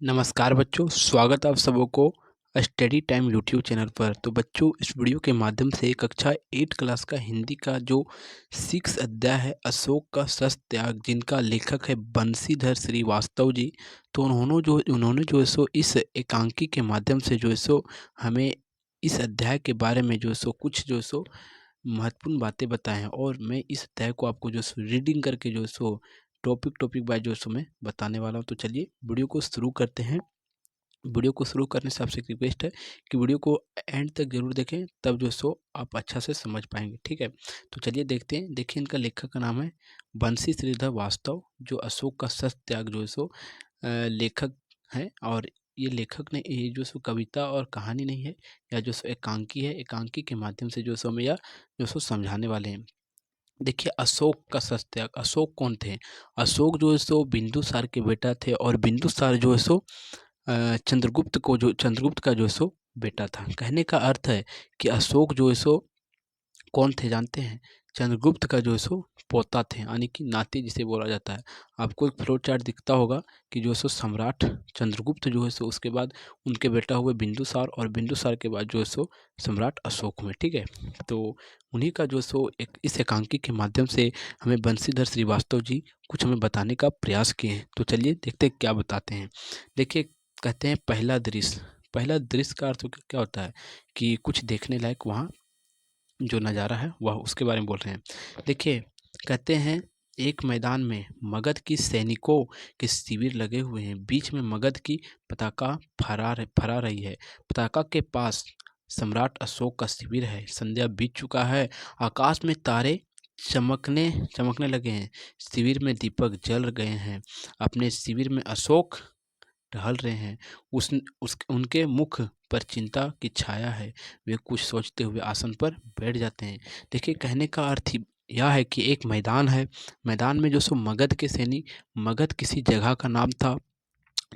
नमस्कार बच्चों, स्वागत है आप सबों को स्टडी टाइम यूट्यूब चैनल पर। तो बच्चों, इस वीडियो के माध्यम से कक्षा 8 क्लास का हिंदी का जो 6 अध्याय है अशोक का शस्त्र त्याग, जिनका लेखक है बंशीधर श्रीवास्तव जी। तो उन्होंने जो है सो इस एकांकी के माध्यम से जो है सो हमें इस अध्याय के बारे में जो है सो कुछ जो है सो महत्वपूर्ण बातें बताएं हैं। और मैं इस अध्याय को आपको जो है सो रीडिंग करके जो है सो टॉपिक वाइज जो है सो मैं बताने वाला हूँ। तो चलिए वीडियो को शुरू करते हैं। वीडियो को शुरू करने से आपसे एक रिक्वेस्ट है कि वीडियो को एंड तक जरूर देखें, तब जो सो आप अच्छा से समझ पाएंगे। ठीक है, तो चलिए देखते हैं। देखिए, इनका लेखक का नाम है बंशी श्रीधर वास्तव, जो अशोक का शस्त्र त्याग जो है सो लेखक है। और ये लेखक ने ये जो सो कविता और कहानी नहीं है, या जो सो एकांकी है, एकांकी के माध्यम से जो सो हमें या जो सो समझाने वाले हैं। देखिए, अशोक का शस्त्र त्याग। अशोक कौन थे? अशोक जो है सो बिंदुसार के बेटा थे, और बिंदुसार जो है सो चंद्रगुप्त का जो सो बेटा था। कहने का अर्थ है कि अशोक जो है सो कौन थे जानते हैं? चंद्रगुप्त का जो है सो पोता थे, यानी कि नाती जिसे बोला जाता है। आपको एक फ्लो चार्ट दिखता होगा कि जो है सो सम्राट चंद्रगुप्त जो है सो, उसके बाद उनके बेटा हुए बिंदुसार, और बिंदुसार के बाद जो है सो सम्राट अशोक हुए। ठीक है, तो उन्हीं का जो सो एक इस एकांकी के माध्यम से हमें बंशीधर श्रीवास्तव जी कुछ हमें बताने का प्रयास किए हैं। तो चलिए देखते हैं क्या बताते हैं। देखिए, कहते हैं पहला दृश्य। पहला दृश्य का अर्थ क्या होता है कि कुछ देखने लायक वहाँ जो नज़ारा है वह, उसके बारे में बोल रहे हैं। देखिए, कहते हैं एक मैदान में मगध की सैनिकों के शिविर लगे हुए हैं। बीच में मगध की पताका फहरा रही है। पताका के पास सम्राट अशोक का शिविर है। संध्या बीत चुका है। आकाश में तारे चमकने चमकने लगे हैं। शिविर में दीपक जल गए हैं। अपने शिविर में अशोक टहल रहे हैं। उनके मुख पर चिंता की छाया है। वे कुछ सोचते हुए आसन पर बैठ जाते हैं। देखिए, कहने का अर्थ यह है कि एक मैदान है। मैदान में जो सो मगध के सैनिक, मगध किसी जगह का नाम था,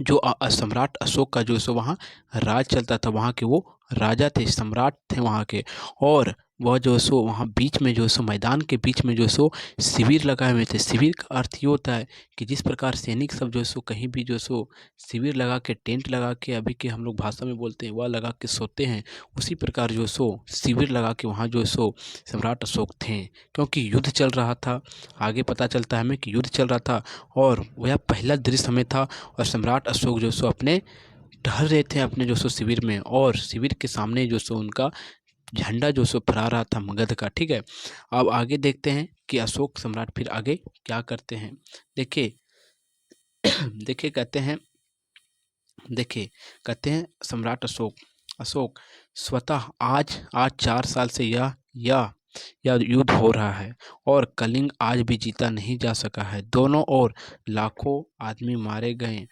जो सम्राट अशोक का जो सो वहाँ राज चलता था। वहाँ के वो राजा थे, सम्राट थे वहाँ के। और वह जो सो वहाँ बीच में जो सो मैदान के बीच में जो सो शिविर लगाए हुए थे। शिविर का अर्थ ये होता है कि जिस प्रकार सैनिक सब जो सो कहीं भी जो सो शिविर लगा के, टेंट लगा के, अभी के हम लोग भाषा में बोलते हैं, वह लगा के सोते हैं, उसी प्रकार जो सो शिविर लगा के वहाँ जो सो सम्राट अशोक थे। क्योंकि युद्ध चल रहा था। आगे पता चलता है हमें कि युद्ध चल रहा था, और वह पहला दृश्य हमें था। और सम्राट अशोक जो सो अपने टहल रहे थे अपने जो सो शिविर में, और शिविर के सामने जो सो उनका झंडा जो सो फहरा रहा था मगध का। ठीक है, अब आगे देखते हैं कि अशोक सम्राट फिर आगे क्या करते हैं। देखिए देखिए कहते हैं, देखिए कहते हैं सम्राट अशोक, अशोक स्वतः आज आज 4 साल से यह युद्ध हो रहा है, और कलिंग आज भी जीता नहीं जा सका है। दोनों ओर लाखों आदमी मारे गए,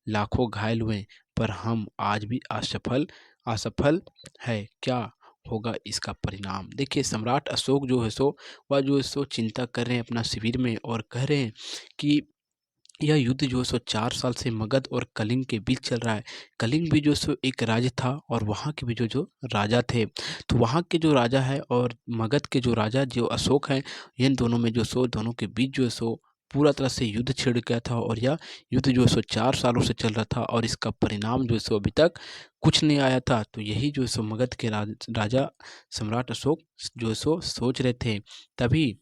लाखों घायल हुए, पर हम आज भी असफल असफल है। क्या होगा इसका परिणाम? देखिए, सम्राट अशोक जो है सो वह जो है सो चिंता कर रहे हैं अपना शिविर में, और कह रहे हैं कि यह युद्ध जो है सो 4 साल से मगध और कलिंग के बीच चल रहा है। कलिंग भी जो सो एक राज्य था, और वहाँ के भी जो जो राजा थे। तो वहाँ के जो राजा है और मगध के जो राजा जो अशोक हैं, इन दोनों में जो सो दोनों के बीच जो है सो पूरा तरह से युद्ध छिड़ गया था। और यह युद्ध जो है सो 4 सालों से चल रहा था, और इसका परिणाम जो है सो अभी तक कुछ नहीं आया था। तो यही जो है सो मगध के राजा सम्राट अशोक जो है सो सोच रहे थे। तभी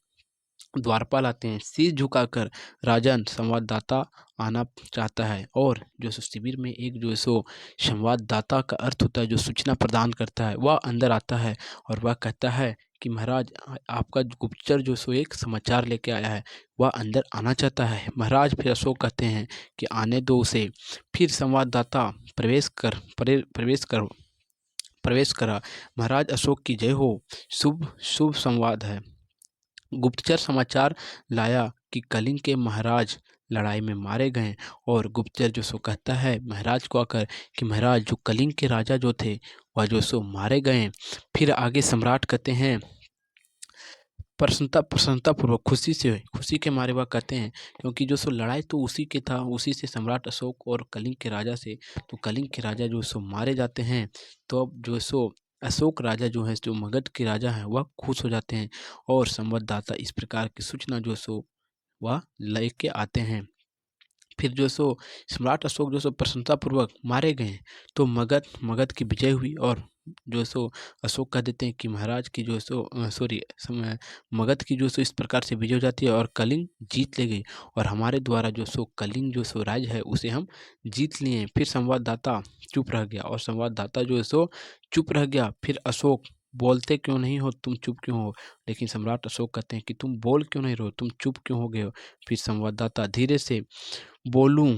द्वारपाल आते हैं। शीश झुकाकर राजन संवाददाता आना चाहता है, और जो सो शिविर में एक जो है सो संवाददाता का अर्थ होता है जो सूचना प्रदान करता है, वह अंदर आता है। और वह कहता है कि महाराज, आपका गुप्तचर जो सो एक समाचार लेके आया है, वह अंदर आना चाहता है। महाराज फिर अशोक कहते हैं कि आने दो उसे। फिर संवाददाता प्रवेश करा। महाराज अशोक की जय हो। शुभ शुभ संवाद है। गुप्तचर समाचार लाया कि कलिंग के महाराज लड़ाई में मारे गए। और गुप्तचर जो सो कहता है महाराज को आकर कि महाराज, जो कलिंग के राजा जो थे वह जो सो मारे गए। फिर आगे सम्राट कहते हैं, प्रसन्नता पूर्वक, खुशी के मारे वह कहते हैं, क्योंकि जो सो लड़ाई तो उसी के था, उसी से सम्राट अशोक और कलिंग के राजा से। तो कलिंग के राजा जो सो मारे जाते हैं, तो अब जो सो अशोक राजा जो है, जो मगध के राजा हैं, वह खुश हो जाते हैं। और संवाददाता इस प्रकार की सूचना जो सो वह लेके आते हैं। फिर जो सो सम्राट अशोक जो सो प्रसन्नतापूर्वक मारे गए, तो मगध मगध की विजय हुई और जो सो अशोक कह देते हैं कि महाराज की जो सो सॉरी मगध की जो सो इस प्रकार से विजय हो जाती है और कलिंग जीत ले गई और हमारे द्वारा जो सो कलिंग जो सो राज्य है उसे हम जीत लिए। फिर संवाददाता चुप रह गया और संवाददाता जो है सो चुप रह गया। फिर अशोक बोलते क्यों नहीं हो, तुम चुप क्यों हो? लेकिन सम्राट अशोक कहते हैं कि तुम बोल क्यों नहीं रहे हो, तुम चुप क्यों हो गए हो? फिर संवाददाता धीरे से बोलूं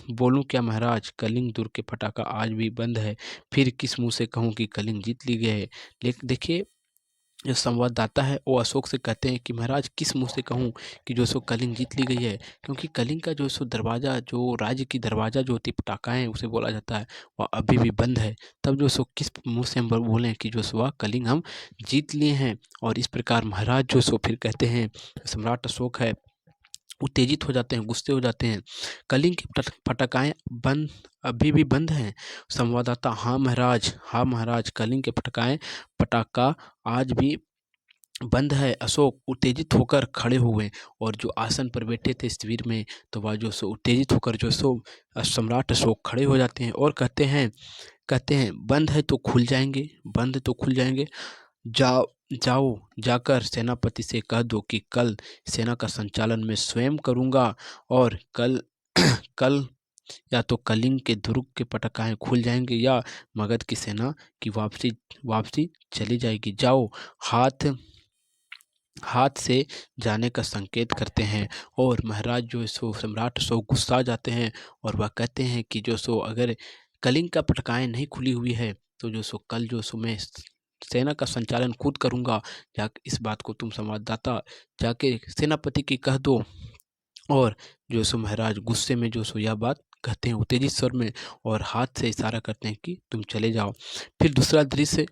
बोलूं क्या महाराज, कलिंग दुर्ग के पटाखा आज भी बंद है। फिर किस मुंह से कहूं कि कलिंग जीत ली गई है। लेकिन देखिए, जो संवाददाता है वो अशोक से कहते हैं कि महाराज किस मुंह से कहूं कि जो सो कलिंग जीत ली गई है, क्योंकि कलिंग का जो सो दरवाजा, जो राज्य की दरवाजा जो होती पटाखाएं उसे बोला जाता है, वह अभी भी बंद है। तब जो सो किस मुंह से हम बोलें कि जो सो वह कलिंग हम जीत लिए हैं। और इस प्रकार महाराज जो सो फिर कहते हैं, सम्राट अशोक है उत्तेजित हो जाते हैं, गुस्से हो जाते हैं। कलिंग की पटाखाएं बंद अभी भी बंद हैं। संवाददाता हाँ महाराज, कलिंग के पटाखा आज भी बंद है। अशोक उत्तेजित होकर खड़े हुए और जो आसन पर बैठे थे शिविर में, तो वह जो सो उत्तेजित होकर जो सो सम्राट अशोक खड़े हो जाते हैं और कहते हैं बंद है तो खुल जाएंगे, बंद तो खुल जाएंगे। जाओ जाओ जाकर सेनापति से कह दो कि कल सेना का संचालन मैं स्वयं करूंगा और कल कल या तो कलिंग के दुर्ग के पटाखाएं खुल जाएंगे या मगध की सेना की वापसी वापसी चली जाएगी। जाओ, हाथ हाथ से जाने का संकेत करते हैं। और महाराज जो सो सम्राट सो गुस्सा जाते हैं और वह कहते हैं कि जो सो अगर कलिंग का पटाखाएं नहीं खुली हुई है तो जो सो कल जो सो मैं सेना का संचालन खुद करूंगा। या इस बात को तुम संवाददाता जाके सेनापति की कह दो। और जो सो महाराज गुस्से में जो सो यह बात कहते हैं उत्तेजित स्वर में और हाथ से इशारा करते हैं कि तुम चले जाओ। फिर दूसरा दृश्य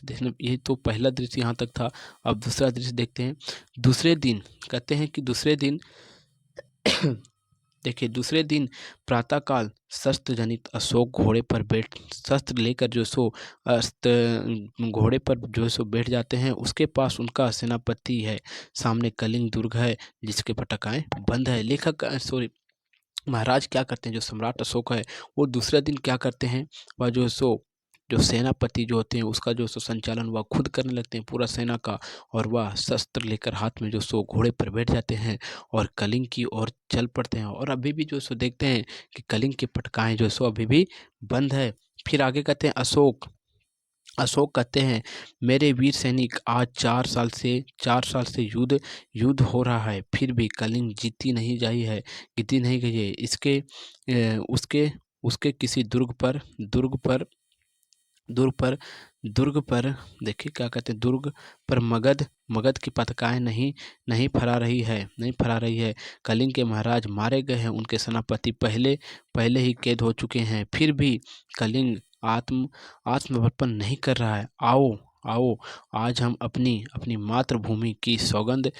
देखने, ये तो पहला दृश्य यहाँ तक था। अब दूसरा दृश्य देखते हैं। दूसरे दिन कहते हैं कि दूसरे दिन देखिए, दूसरे दिन प्रातःकाल शस्त्र जनित अशोक शस्त्र लेकर जो सो घोड़े पर जो सो बैठ जाते हैं। उसके पास उनका सेनापति है, सामने कलिंग दुर्ग है जिसके पटाखाएं बंद है। महाराज क्या करते हैं, जो सम्राट अशोक है वो दूसरे दिन क्या करते हैं, वह जो सेनापति जो होते हैं उसका जो सो संचालन वह खुद करने लगते हैं पूरा सेना का। और वह शस्त्र लेकर हाथ में जो सो घोड़े पर बैठ जाते हैं और कलिंग की ओर चल पड़ते हैं। और अभी भी जो सो देखते हैं कि कलिंग के पटाखाएं जो सो अभी भी बंद है। फिर आगे कहते हैं अशोक कहते हैं, मेरे वीर सैनिक, आज 4 साल से युद्ध युद्ध हो रहा है, फिर भी कलिंग जीती नहीं गई है। इसके उसके उसके किसी दुर्ग पर देखिए क्या कहते हैं, दुर्ग पर मगध मगध की पताकाएं नहीं फहरा रही है। कलिंग के महाराज मारे गए हैं, उनके सेनापति पहले ही कैद हो चुके हैं, फिर भी कलिंग आत्मसमर्पण नहीं कर रहा है। आओ आओ, आज हम अपनी मातृभूमि की सौगंध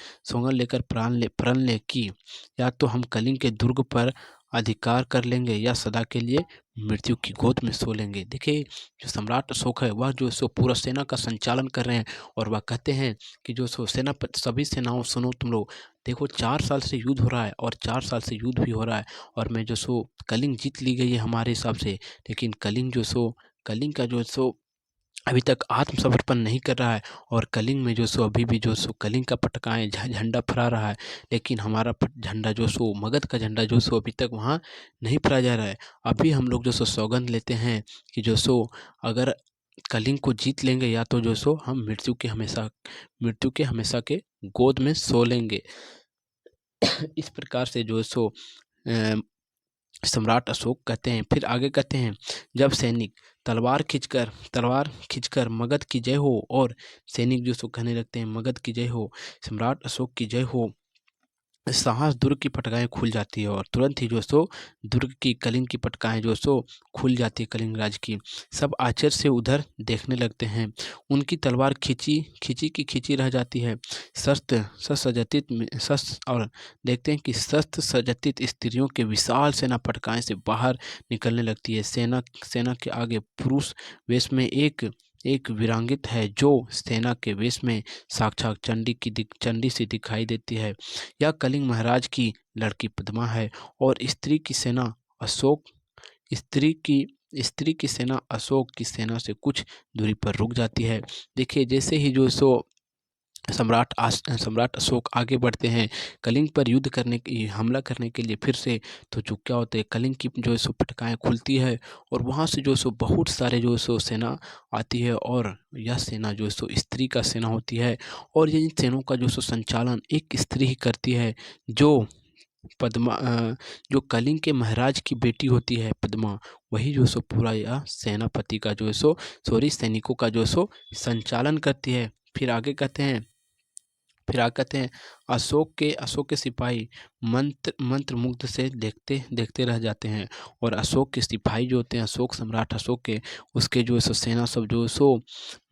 लेकर प्रण ले कि या तो हम कलिंग के दुर्ग पर अधिकार कर लेंगे या सदा के लिए मृत्यु की गोद में सो लेंगे। देखिए, जो सम्राट अशोक है वह जो सो पूरा सेना का संचालन कर रहे हैं और वह कहते हैं कि जो सो सभी सेनाओं, सुनो तुम लोग, देखो 4 साल से युद्ध हो रहा है और 4 साल से युद्ध भी हो रहा है और मैं जो सो कलिंग जीत ली गई है हमारे हिसाब से, लेकिन कलिंग का जो सो अभी तक आत्मसमर्पण नहीं कर रहा है और कलिंग में जो सो अभी भी जो सो कलिंग का पटकाएं झंडा फहरा रहा है, लेकिन हमारा झंडा जो सो मगध का झंडा जो सो अभी तक वहाँ नहीं फहराया जा रहा है। अभी हम लोग जो सो सौगंध लेते हैं कि जो सो अगर कलिंग को जीत लेंगे या तो जो सो हम मृत्यु के हमेशा के गोद में सो लेंगे। इस प्रकार से जो सो सम्राट अशोक कहते हैं। फिर आगे कहते हैं, जब सैनिक तलवार खींचकर मगध की जय हो, और सैनिक जो सो कहने लगते हैं मगध की जय हो, सम्राट अशोक की जय हो, साहस दुर्ग की पटकाएं खुल जाती है और तुरंत ही जो सो दुर्ग की कलिंग की पटकाएं जो सो खुल जाती है कलिंग राज की। सब आश्चर्य से उधर देखने लगते हैं। उनकी तलवार खींची रह जाती है। और देखते हैं कि शस्त्र सज्जित स्त्रियों के विशाल सेना पटकाएं से बाहर निकलने लगती है। सेना के आगे पुरुष वेश में एक एक वीरांगित है जो सेना के वेश में साक्षात चंडी सी दिखाई देती है। यह कलिंग महाराज की लड़की पद्मा है और अशोक स्त्री की सेना अशोक की सेना से कुछ दूरी पर रुक जाती है। देखिए, जैसे ही जो सो सम्राट अशोक आगे बढ़ते हैं कलिंग पर हमला करने के लिए फिर से, तो जो क्या होता है, कलिंग की जो है सो पटकाएँ खुलती है और वहाँ से जो है सो बहुत सारे जो है सो सेना आती है और यह सेना जो है सो स्त्री का सेना होती है और ये इन सेनाओं का जो सो संचालन एक स्त्री ही करती है, जो जो कलिंग के महाराज की बेटी होती है पद्मा, वही जो सो पूरा यह सेनापति का जो है सो सैनिकों का जो सो संचालन करती है। फिर आगे कहते हैं अशोक के सिपाही मंत्र मुग्ध से देखते देखते रह जाते हैं और अशोक के सिपाही जो होते हैं, सम्राट अशोक के, उसके जो है सो सेना सब जो है सो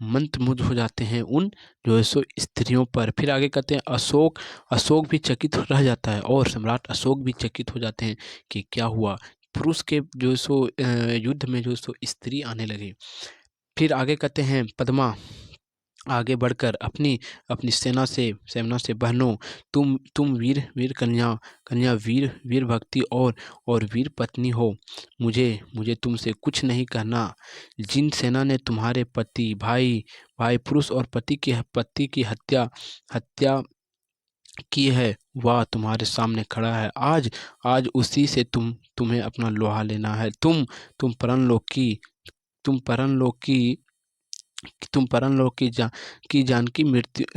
मंत्रमुग्ध हो जाते हैं उन जो है सो स्त्रियों पर। फिर आगे कहते हैं अशोक भी चकित रह जाता है और सम्राट अशोक भी चकित हो जाते हैं कि क्या हुआ। पुरुष के जो है सो युद्ध में जो है सो स्त्री आने लगी। फिर आगे कहते हैं पद्मा आगे बढ़कर अपनी अपनी सेना से बहनों, तुम वीर वीर कन्या वीर भक्ति और वीर पत्नी हो। मुझे तुमसे कुछ नहीं कहना। जिन सेना ने तुम्हारे पति भाई पुरुष और पति की हत्या की है वह तुम्हारे सामने खड़ा है। आज उसी से तुम्हें अपना लोहा लेना है। तुम परलोक की तुम परलोक की तुम परलोक की जानकी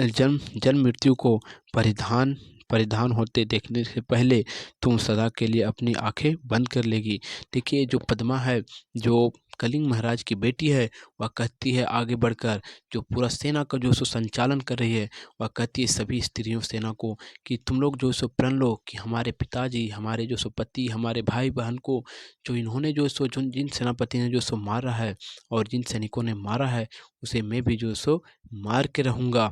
जन्म मृत्यु को परिधान परिधान होते देखने से पहले तुम सदा के लिए अपनी आंखें बंद कर लेगी। देखिए, जो पद्मा है, जो कलिंग महाराज की बेटी है, वह कहती है आगे बढ़कर, जो पूरा सेना का जो सो संचालन कर रही है, वह कहती है सभी स्त्रियों सेना को कि तुम लोग जो सो प्रण लो कि हमारे पिताजी, हमारे जो सो पति, हमारे भाई बहन को जो इन्होंने जो सो जिन सेनापति ने जो सो मारा है और जिन सैनिकों ने मारा है, उसे मैं भी जो सो मार के रहूँगा।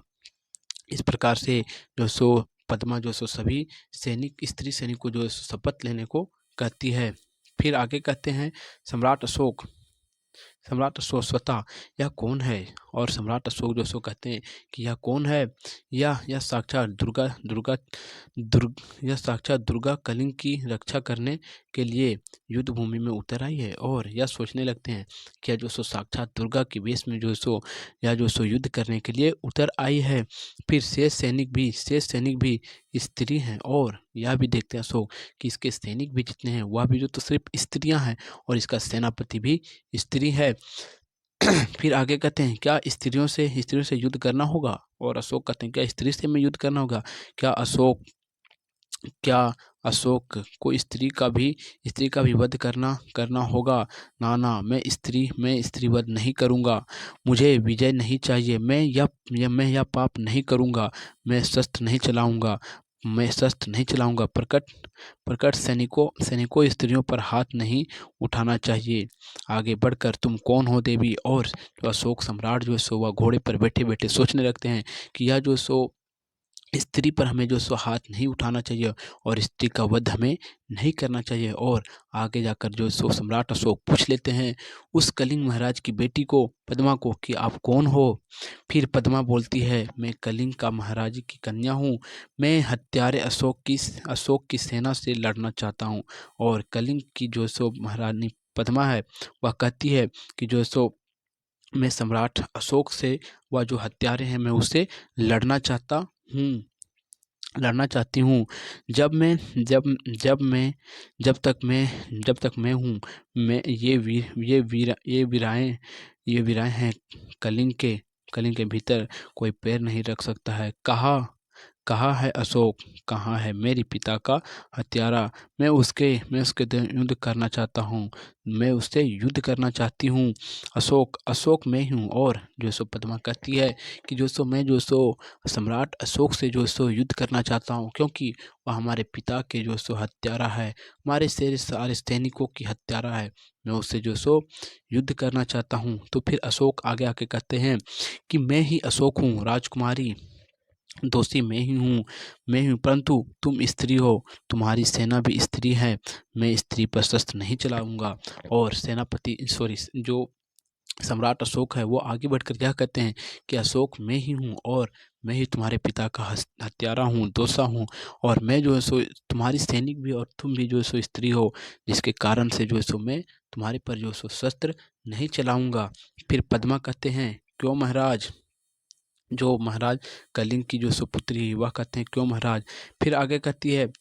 इस प्रकार से जो सो पद्मा जो सो सभी स्त्री सैनिक को जो है सो शपथ लेने को कहती है। फिर आगे कहते हैं सम्राट अशोक स्वतः यह कौन है? और सम्राट अशोक जो सो कहते हैं कि यह कौन है? यह साक्षात दुर्गा कलिंग की रक्षा करने के लिए युद्ध भूमि में उतर आई है। और यह सोचने लगते हैं कि यह जो सो साक्षात दुर्गा के वेश में जो सो यह जो सो युद्ध करने के लिए उतर आई है। फिर शेष सैनिक भी स्त्री हैं और यह भी देखते हैं अशोक कि इसके सैनिक भी जितने हैं वह भी जो तो सिर्फ स्त्रियां हैं और इसका सेनापति भी स्त्री है। फिर आगे कहते हैं क्या स्त्रियों से युद्ध करना होगा? और अशोक कहते हैं क्या स्त्री से में युद्ध करना होगा? क्या अशोक को स्त्री का भी वध करना होगा? ना, मैं स्त्री वध नहीं करूँगा। मुझे विजय नहीं चाहिए। मैं यह पाप नहीं करूँगा। मैं शस्त्र नहीं चलाऊँगा। प्रकट सैनिकों स्त्रियों पर हाथ नहीं उठाना चाहिए। आगे बढ़कर तुम कौन हो देवी? और जो अशोक सम्राट जो है सो वह घोड़े पर बैठे-बैठे सोचने लगते हैं कि यह जो सो स्त्री पर हमें जो सो हाथ नहीं उठाना चाहिए और स्त्री का वध हमें नहीं करना चाहिए। और आगे जाकर जो सो सम्राट अशोक पूछ लेते हैं उस कलिंग महाराज की बेटी को, पद्मा को, कि आप कौन हो? फिर पद्मा बोलती है मैं कलिंग का महाराज की कन्या हूँ। मैं हत्यारे अशोक की सेना से लड़ना चाहता हूँ। और कलिंग की जो सो महारानी पद्मा है वह कहती है कि जो सो मैं सम्राट अशोक से, वह जो हत्यारे हैं, मैं उससे लड़ना चाहता हूँ लड़ना चाहती हूँ। जब मैं जब जब मैं जब तक मैं हूँ, मैं ये वीराएं हैं कलिंग के भीतर कोई पैर नहीं रख सकता है। कहाँ है अशोक? कहाँ है मेरे पिता का हत्यारा? मैं उसके युद्ध करना चाहता हूँ। मैं उससे युद्ध करना चाहती हूँ। अशोक मैं हूँ। और जो सो पद्मा कहती है कि जो सो मैं जो सो सम्राट अशोक से जो सो युद्ध करना चाहता हूँ, क्योंकि वह हमारे पिता के जो सो हत्यारा है, हमारे सारे सैनिकों की हत्यारा है। मैं उससे जो सो युद्ध करना चाहता हूँ। तो फिर अशोक आगे आके कहते हैं कि मैं ही अशोक हूँ राजकुमारी, दोषी मैं ही हूँ, परंतु तुम स्त्री हो, तुम्हारी सेना भी स्त्री है। मैं स्त्री पर शस्त्र नहीं चलाऊंगा। और जो सम्राट अशोक है वो आगे बढ़कर क्या कहते हैं कि अशोक मैं ही हूँ और मैं ही तुम्हारे पिता का हत्यारा हूँ, दोषा हूँ, और मैं जो है सो तुम्हारी सैनिक भी और तुम भी जो है सो स्त्री हो, जिसके कारण से जो है सो मैं तुम्हारे पर जो है सो शस्त्र नहीं चलाऊंगा। फिर पद्मा कहते हैं क्यों महाराज, जो महाराज कलिंग की जो सुपुत्री वह कहते हैं क्यों महाराज। फिर आगे कहती है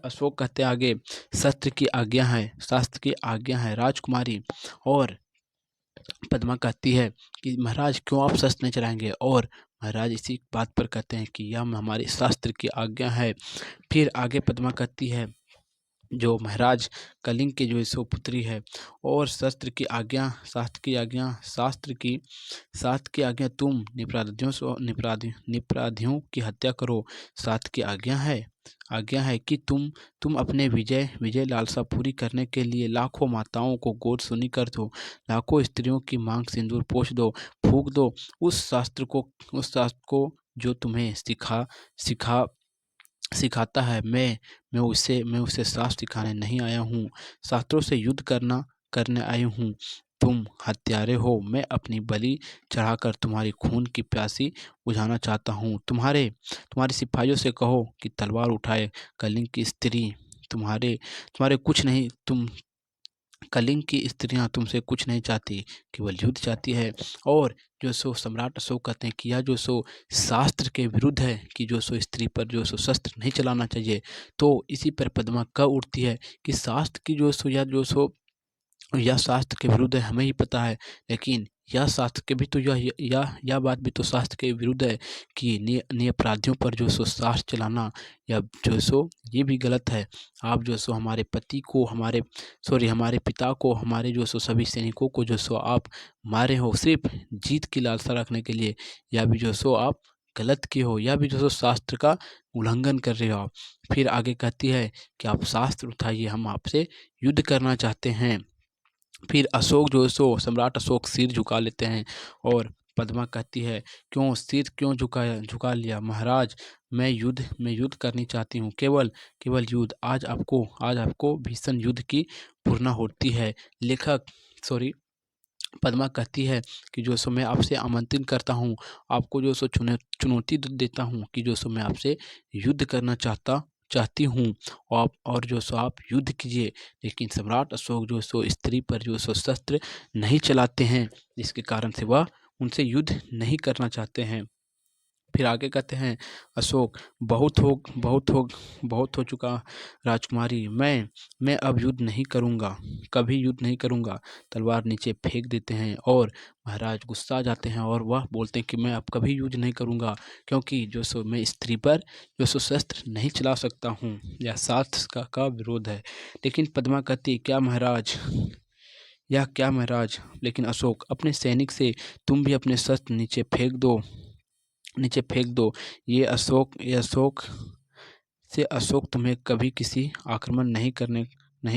अशोक कहते हैं आगे, शस्त्र की आज्ञा है, शास्त्र की आज्ञा है राजकुमारी। और पद्मा कहती है कि महाराज क्यों आप शस्त्र नहीं चलाएंगे, और महाराज इसी बात पर कहते हैं कि यह हमारे शास्त्र की आज्ञा है। फिर आगे पद्मा कहती है जो महाराज कलिंग के जो है सो पुत्री है, और शस्त्र की आज्ञा, शास्त्र की आज्ञा, शास्त्र की आज्ञा तुम निपराधियों की हत्या करो। शास्त्र की आज्ञा है कि तुम अपने विजय लालसा पूरी करने के लिए लाखों माताओं को गोद सुनी कर दो, लाखों स्त्रियों की मांग सिंदूर पोंछ दो, फूंक दो उस शास्त्र को जो तुम्हें सिखा सिखाता है। मैं उसे शास्त्र सिखाने नहीं आया हूँ, शास्त्रों से युद्ध करने आया हूँ। तुम हत्यारे हो, मैं अपनी बलि चढ़ाकर तुम्हारी खून की प्यासी बुझाना चाहता हूँ। तुम्हारे सिपाहियों से कहो कि तलवार उठाए। कलिंग की स्त्री तुम्हारे तुम्हारे कुछ नहीं तुम कलिंग की स्त्रियां तुमसे कुछ नहीं चाहती, केवल युद्ध चाहती है। और जो सो सम्राट अशोक कहते हैं कि यह जो सो शास्त्र के विरुद्ध है कि जो सो स्त्री पर जो सो शस्त्र नहीं चलाना चाहिए। तो इसी पर पद्मा कह उठती है कि शास्त्र की यह शास्त्र के विरुद्ध है, हमें ही पता है, लेकिन यह शास्त्र के भी तो यह बात भी तो शास्त्र के विरुद्ध है कि अपराधियों पर जो सो शास्त्र चलाना या जो सो ये भी गलत है। आप जो सो हमारे पति को हमारे पिता को, हमारे जो सो सभी सैनिकों को जो सो आप मारे हो सिर्फ जीत की लालसा रखने के लिए, या भी जो सो आप गलत किए हो, या भी जो सो शास्त्र का उल्लंघन कर रहे हो आप। फिर आगे कहती है कि आप शास्त्र उठाइए, हम आपसे युद्ध करना चाहते हैं। फिर अशोक जो है सो सम्राट अशोक सिर झुका लेते हैं, और पद्मा कहती है क्यों सिर क्यों झुका लिया महाराज, मैं युद्ध करनी चाहती हूँ, केवल केवल युद्ध। आज आपको भीषण युद्ध की पूर्णा होती है। लेखक सॉरी पद्मा कहती है कि जो सो मैं आपसे आमंत्रित करता हूँ, आपको जो सो चुनौती देता हूँ कि जो सो मैं आपसे युद्ध करना चाहती हूँ, और जो सो आप युद्ध कीजिए। लेकिन सम्राट अशोक जो सो स्त्री पर जो सो शस्त्र नहीं चलाते हैं, जिसके कारण से वह उनसे युद्ध नहीं करना चाहते हैं। फिर आगे कहते हैं अशोक, बहुत हो चुका राजकुमारी, मैं अब युद्ध नहीं करूँगा, कभी युद्ध नहीं करूँगा। तलवार नीचे फेंक देते हैं, और महाराज गुस्सा आ जाते हैं, और वह बोलते हैं कि मैं अब कभी युद्ध नहीं करूँगा, क्योंकि जो सो मैं स्त्री पर जो सो शस्त्र नहीं चला सकता हूँ, यह शास्त्र का विरोध है। लेकिन पद्मा कहती क्या महाराज। लेकिन अशोक अपने सैनिक से तुम भी अपने शस्त्र नीचे फेंक दो। ये अशोक तुम्हें कभी किसी आक्रमण नहीं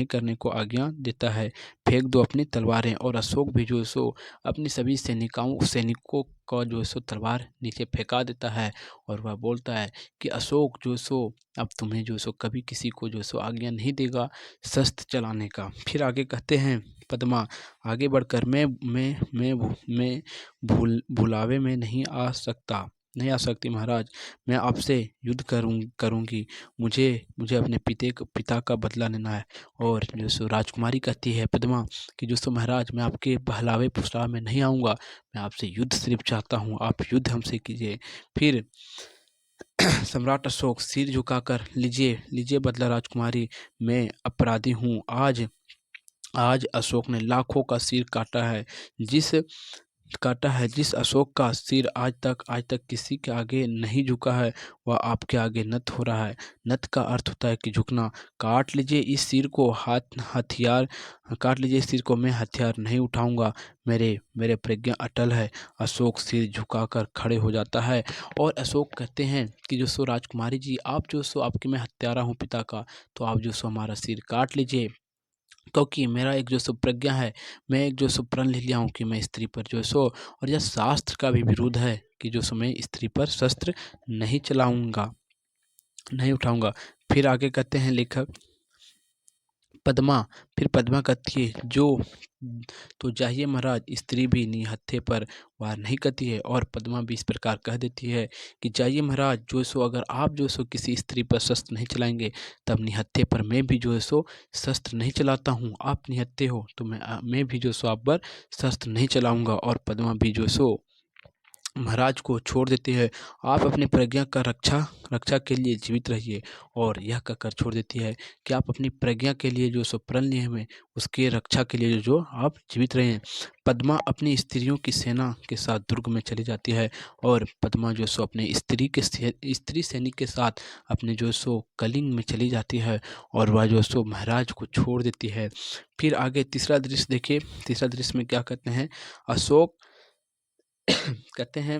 करने को आज्ञा देता है। फेंक दो अपनी तलवारें। और अशोक भी जो है सो अपनी सभी सैनिकों का जो है सो तलवार नीचे फेंका देता है, और वह बोलता है कि अशोक जो है सो अब तुम्हें जो है सो कभी किसी को जो है सो आज्ञा नहीं देगा शस्त्र चलाने का। फिर आगे कहते हैं पद्मा आगे बढ़कर, मैं भुलावे में नहीं आ सकती महाराज, मैं आपसे युद्ध करूंगी। मुझे अपने पिता का बदला लेना है। और जो सो राजकुमारी कहती है पद्मा कि जो सो महाराज मैं आपके बहलावे फुसलावे में नहीं आऊँगा, मैं आपसे युद्ध सिर्फ चाहता हूँ, आप युद्ध हमसे कीजिए। फिर सम्राट अशोक सिर झुकाकर, लीजिए बदला राजकुमारी, मैं अपराधी हूँ। आज अशोक ने लाखों का सिर जिस अशोक का सिर आज तक किसी के आगे नहीं झुका है, वह आपके आगे नत हो रहा है। नत का अर्थ होता है कि झुकना। काट लीजिए इस सिर को, मैं हथियार नहीं उठाऊंगा, मेरे प्रज्ञा अटल है। अशोक सिर झुकाकर खड़े हो जाता है, और अशोक कहते हैं कि जो सो राजकुमारी जी, आप जो सो आपके मैं हत्यारा हूँ पिता का, तो आप जो सो हमारा सिर काट लीजिए, क्योंकि मेरा एक जो सो प्रज्ञा है, मैं एक जो सो प्रण ले लिया हूँ कि मैं स्त्री पर जो सो, और यह शास्त्र का भी विरोध है कि जो सो मैं स्त्री पर शस्त्र नहीं चलाऊंगा, नहीं उठाऊंगा। फिर आगे कहते हैं लेखक पद्मा फिर पद्मा कहती है जो तो जाइए महाराज, स्त्री भी निहत्थे पर वार नहीं करती है। और पद्मा भी इस प्रकार कह देती है कि जाइए महाराज, जो सो अगर आप जो सो किसी स्त्री पर शस्त्र नहीं चलाएंगे, तब निहत्थे पर मैं भी जो है सो शस्त्र नहीं चलाता हूँ। आप निहत्थे हो तो मैं भी जो सो आप पर शस्त्र नहीं चलाऊंगा। और पद्मा भी जो सो महाराज को छोड़ देती है। आप अपनी प्रज्ञा का रक्षा रक्षा के लिए जीवित रहिए। और यह कहकर छोड़ देती है कि आप अपनी प्रज्ञा के लिए जो सो प्रण लिए हुए उसके रक्षा के लिए जो आप जीवित रहें। पद्मा अपनी स्त्रियों की सेना के साथ दुर्ग में चली जाती है। और पद्मा जो सो अपने स्त्री सैनिक के साथ अपने जो सो कलिंग में चली जाती है। और वह जो सो महाराज को छोड़ देती है। फिर आगे तीसरा दृश्य देखिए। तीसरा दृश्य में क्या कहते हैं, अशोक कहते हैं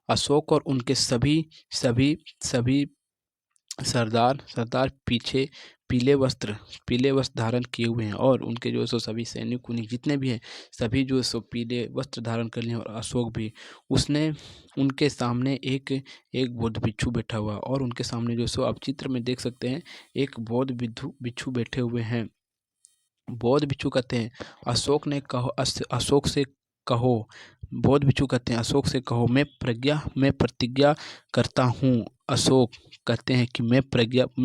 अशोक और उनके सभी सभी सभी सरदार पीछे पीले वस्त्र धारण किए हुए हैं। और उनके जो सो सभी सैनिक उन्हीं जितने भी हैं, सभी जो सो पीले वस्त्र धारण कर लिए। और अशोक भी, उसने उनके सामने एक एक बौद्ध भिक्षु बैठा हुआ। और उनके सामने जो सो आप चित्र में देख सकते हैं, एक बौद्ध भिक्षु बैठे हुए हैं। बौद्ध भिक्षु कहते हैं अशोक से कहो बौद्ध भिक्षु कहते हैं अशोक से कहो, मैं प्रतिज्ञा करता हूँ। अशोक कहते हैं कि मैं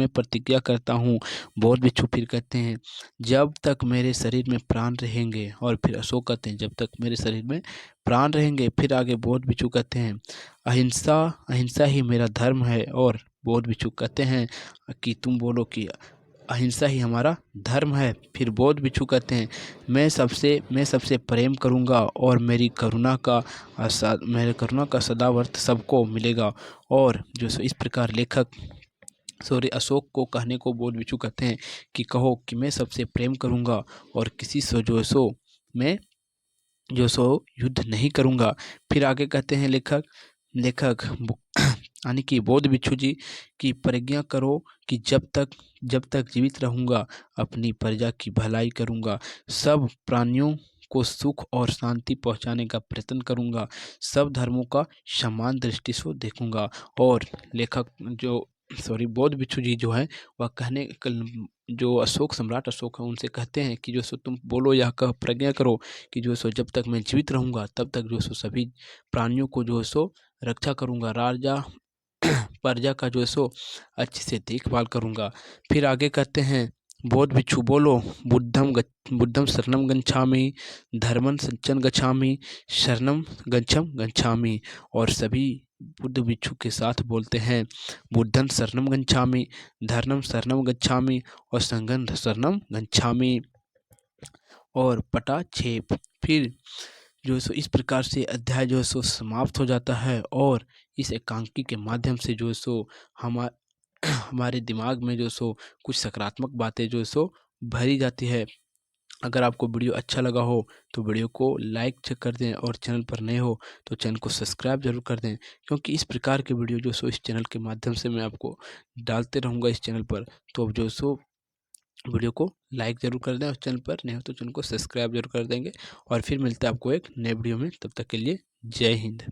प्रतिज्ञा करता हूँ। बौद्ध भिक्षु फिर कहते हैं जब तक मेरे शरीर में प्राण रहेंगे। और फिर अशोक कहते हैं जब तक मेरे शरीर में प्राण रहेंगे। फिर आगे बौद्ध भिक्षु कहते हैं अहिंसा अहिंसा ही मेरा धर्म है। और बौद्ध भिक्षु कहते हैं कि तुम बोलो कि अहिंसा ही हमारा धर्म है। फिर बौद्ध भिक्षु कहते हैं मैं सबसे प्रेम करूंगा और मेरी करुणा का सदावर्त सबको मिलेगा। और जो सो इस प्रकार अशोक को कहने को बौद्ध भिक्षु कहते हैं कि कहो कि मैं सबसे प्रेम करूंगा और किसी से जो सो मैं जो सो युद्ध नहीं करूंगा। फिर आगे कहते हैं लेखक यानी कि बौद्ध भिक्षु जी की प्रतिज्ञा करो कि जब तक जीवित रहूंगा अपनी प्रजा की भलाई करूंगा, सब प्राणियों को सुख और शांति पहुंचाने का प्रयत्न करूंगा, सब धर्मों का समान दृष्टि से देखूंगा। और बौद्ध भिक्षु जी जो है वह जो अशोक सम्राट अशोक है उनसे कहते हैं कि जो सो तुम बोलो या कह प्रतिज्ञा करो कि जो सो जब तक मैं जीवित रहूंगा तब तक जो सो सभी प्राणियों को जो सो रक्षा करूंगा, राजा प्रजा का जो सो अच्छे से देखभाल करूंगा। फिर आगे कहते हैं बौद्ध भिक्षु बोलो बुद्धम शरणम गच्छामि, धर्मं सच्चन गच्छामि, शरणम गच्छम गच्छामि। और सभी बुद्ध भिक्षु के साथ बोलते हैं बुद्धं शरणम गच्छामि, धर्मं शरणम गच्छामि और संघं शरणम गच्छामि। और पटा 6 फिर जो सो इस प्रकार से अध्याय जो सो समाप्त हो जाता है। और इस एकांकी के माध्यम से जो सो हमारे दिमाग में जो सो कुछ सकारात्मक बातें जो सो भरी जाती है। अगर आपको वीडियो अच्छा लगा हो तो वीडियो को लाइक कर दें। और चैनल पर नए हो तो चैनल को सब्सक्राइब जरूर कर दें, क्योंकि इस प्रकार के वीडियो जो सो इस चैनल के माध्यम से मैं आपको डालते रहूँगा इस चैनल पर। तो जो सो वीडियो को लाइक ज़रूर कर दें और चैनल पर नए हो तो चैनल को सब्सक्राइब जरूर कर देंगे। और फिर मिलते हैं आपको एक नए वीडियो में, तब तक के लिए जय हिंद।